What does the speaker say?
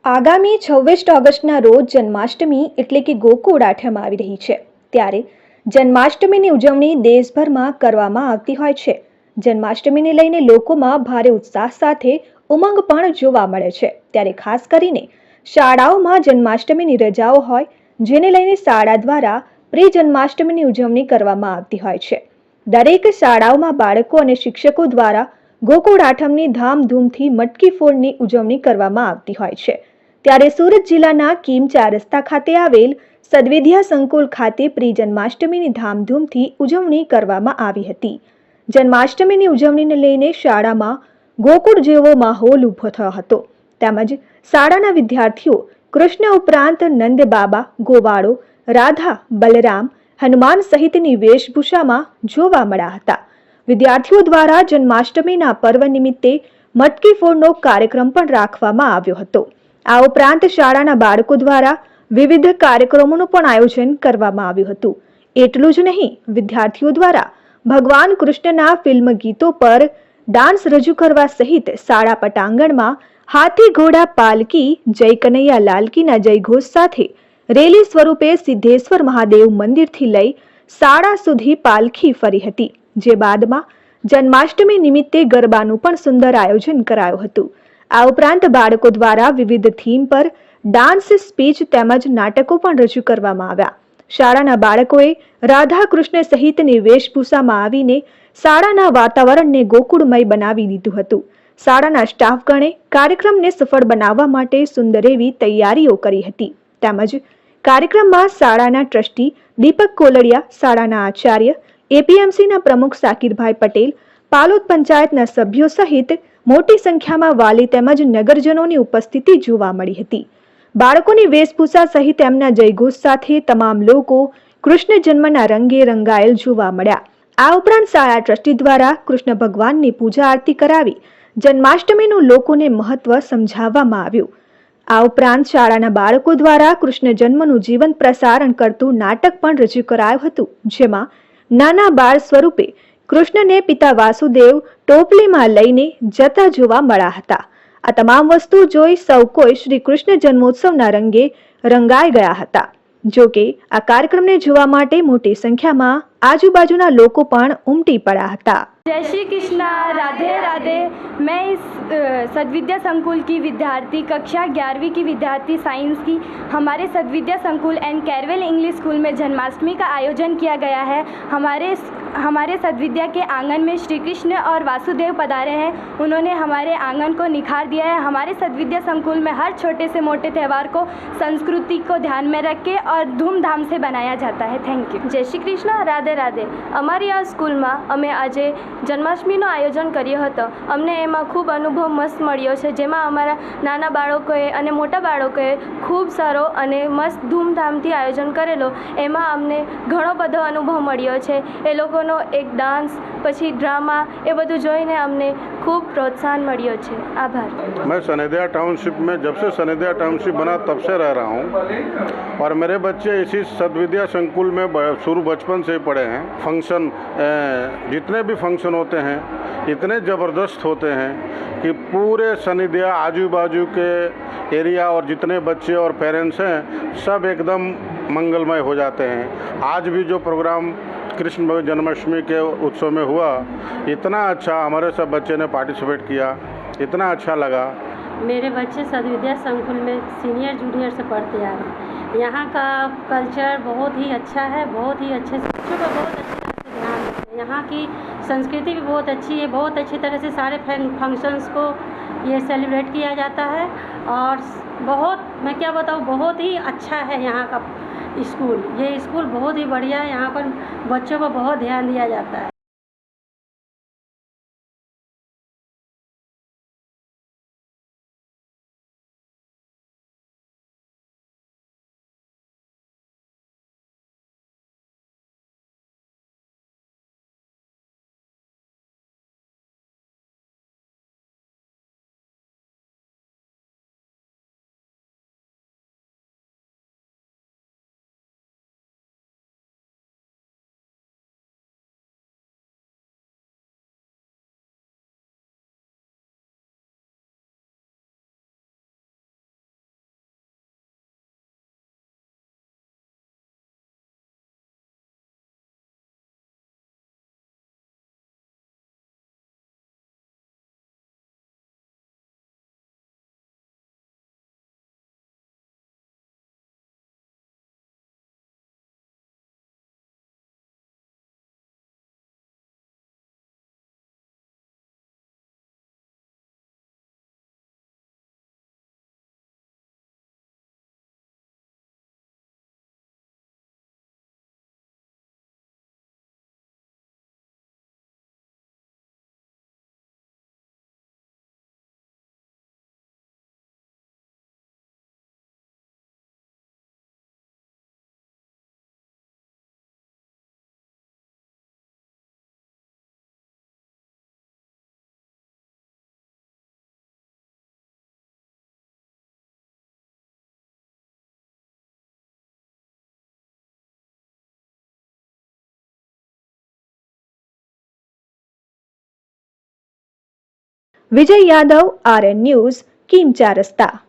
આગામી 26 ઓગસ્ટના રોજ જન્માષ્ટમી એટલે કે ગોકુળ આઠમ આવી રહી છે। ત્યારે જન્માષ્ટમીની ઉજવણી દેશભરમાં કરવામાં આવતી હોય છે। જન્માષ્ટમીને લઈને લોકોમાં ભારે ઉત્સાહ સાથે ઉમંગ પણ જોવા મળે છે। ત્યારે ખાસ કરીને શાળાઓમાં જન્માષ્ટમીની રજાઓ હોય, જેને લઈને શાળા દ્વારા પ્રી જન્માષ્ટમીની ઉજવણી કરવામાં આવતી હોય છે। દરેક શાળાઓમાં બાળકો અને શિક્ષકો દ્વારા ગોકુળ આઠમની ધામધૂમથી મટકી ફોડની ઉજવણી કરવામાં આવતી હોય છે। ત્યારે સુરત જિલ્લાના કીમ 4 રસ્તા ખાતે આવેલ સદવિદ્યા સંકુલ ખાતે પ્રી જન્માષ્ટમીની ધામધૂમથી ઉજવણી કરવામાં આવી હતી। જન્માષ્ટમીની ઉજવણીને લઈને શાળામાં ગોકુળ જેવો માહોલ ઊભો થયો હતો। તેમજ શાળાના વિદ્યાર્થીઓ કૃષ્ણ ઉપરાંત નંદ બાબા, ગોવાળો, રાધા, બલરામ, હનુમાન સહિતની વેશભૂષામાં જોવા મળ્યા હતા। વિદ્યાર્થીઓ દ્વારા જન્માષ્ટમીના પર્વ નિમિત્તે મટકી ફોડનો કાર્યક્રમ પણ રાખવામાં આવ્યો હતો। આ ઉપરાંત શાળાના બાળકો દ્વારા વિવિધ કાર્યક્રમોનું પણ આયોજન કરવામાં આવ્યું હતું। એટલું જ નહીં, વિદ્યાર્થીઓ દ્વારા ભગવાન કૃષ્ણના ફિલ્મ ગીતો પર ડાન્સ રજૂ કરવા સહિત શાળા પટાંગણમાં હાથી ઘોડા પાલકી, જય કનૈયા લાલકીના જયઘોષ સાથે રેલી સ્વરૂપે સિદ્ધેશ્વર મહાદેવ મંદિરથી લઈ શાળા સુધી પાલખી ફરી હતી। જે બાદમાં જન્માષ્ટમી નિમિત્તે ગરબાનું પણ સુંદર આયોજન કરાયું હતું। આ ઉપરાંત બાળકો દ્વારા વિવિધ થીમ પર ડાન્સ, સ્પીચ તેમજ નાટકો પણ રજૂ કરવામાં આવ્યા। શાળાના બાળકોએ રાધા કૃષ્ણ સહિતની વેશભૂષામાં આવીને શાળાના વાતાવરણને ગોકુળમય બનાવી દીધું હતું। શાળાના સ્ટાફગણે કાર્યક્રમને સફળ બનાવવા માટે સુંદર એવી તૈયારીઓ કરી હતી। તેમજ કાર્યક્રમમાં શાળાના ટ્રસ્ટી દીપક કોલડિયા, શાળાના આચાર્ય, એપીએમસીના પ્રમુખ સાકિરભાઈ પટેલ, પાલોદ પંચાયતના સભ્યો સહિત મોટી સંખ્યામાં વાલી તેમજ નગરજનોની ઉપસ્થિતિ જોવા મળી હતી। બાળકોની વેશભૂષા સહિત તેમના જયઘોષ સાથે તમામ લોકો કૃષ્ણ જન્મના રંગે રંગાયેલ જોવા મળ્યા। આ ઉપરાંત શાળા ટ્રસ્ટી દ્વારા કૃષ્ણ ભગવાનની પૂજા આરતી કરાવી જન્માષ્ટમીનું લોકોને મહત્વ સમજાવવામાં આવ્યું। આ ઉપરાંત શાળાના બાળકો દ્વારા કૃષ્ણ જન્મનું જીવંત પ્રસારણ કરતું નાટક પણ રજૂ કરાયું હતું। જેમાં નાના બાળ સ્વરૂપે કૃષ્ણને પિતા વાસુદેવ ટોપલીમાં લઈને જતા જોવા મળ્યા હતા। આ તમામ વસ્તુ જોઈ સૌ કોઈ શ્રી કૃષ્ણ જન્મોત્સવના રંગે રંગાઈ ગયા હતા। જો કે આ કાર્યક્રમને જોવા માટે મોટી સંખ્યામાં આજુબાજુના લોકો પણ ઉમટી પડ્યા હતા। जय श्री कृष्णा, राधे राधे। मैं इस सदविद्या संकुल की विद्यार्थी, कक्षा 11वीं की विद्यार्थी साइंस की, हमारे सदविद्या संकुल एंड कैरवेल इंग्लिश स्कूल में जन्माष्टमी का आयोजन किया गया है। हमारे सदविद्या के आंगन में श्री कृष्ण और वासुदेव पधारे हैं। उन्होंने हमारे आंगन को निखार दिया है। हमारे सदविद्या संकुल में हर छोटे से मोटे त्यौहार को संस्कृति को ध्यान में रख के और धूमधाम से बनाया जाता है। Thank you. जय श्री कृष्ण, राधे राधे। અમારી આ સ્કૂલમાં અમે આજે જન્માષ્ટમીનું આયોજન કર્યું હતું। અમને એમાં ખૂબ અનુભવ મસ્ત મળ્યો છે, જેમાં અમારા નાના બાળકોએ અને મોટા બાળકોએ ખૂબ સારો અને મસ્ત ધૂમધામથી આયોજન કરેલો। એમાં અમને ઘણો બધો અનુભવ મળ્યો છે। એ લોકોનો એક ડાન્સ, પછી ડ્રામા, એ બધું જોઈને અમને ખૂબ પ્રોત્સાહન મળ્યો છે। આભાર। मैं सनेदिया टाउनशिप में जब से सनेदिया टाउनशिप बना तब से रह रहा हूँ और मेरे बच्चे इसी सदविद्या संकुल में शुरू बचपन से पढ़े हैं। फंक्शन जितने भी फंक्शन होते हैं इतने ज़बरदस्त होते हैं कि पूरे सनेदिया आजू बाजू के एरिया और जितने बच्चे और पेरेंट्स हैं सब एकदम मंगलमय हो जाते हैं। आज भी जो प्रोग्राम कृष्ण जन्माष्टमी के उत्सव में हुआ, इतना अच्छा हमारे सब बच्चे ने पार्टिसिपेट किया, इतना अच्छा लगा। मेरे बच्चे सदविद्या संकुल में सीनियर जूनियर से पढ़ते आ रहे हैं। यहाँ का कल्चर बहुत ही अच्छा है, बहुत ही अच्छे से बच्चों का बहुत अच्छी तरह से ध्यान रखते हैं। यहाँ की संस्कृति भी बहुत अच्छी है, बहुत अच्छी तरह से सारे फंक्शंस को ये सेलिब्रेट किया जाता है और बहुत, मैं क्या बताऊँ, बहुत ही अच्छा है यहाँ का स्कूल। ये स्कूल बहुत ही बढ़िया है। यहाँ पर बच्चों को बहुत ध्यान दिया जाता है। વિજય યાદવ, RN ન્યૂઝ, કિમ 4 રસ્તા.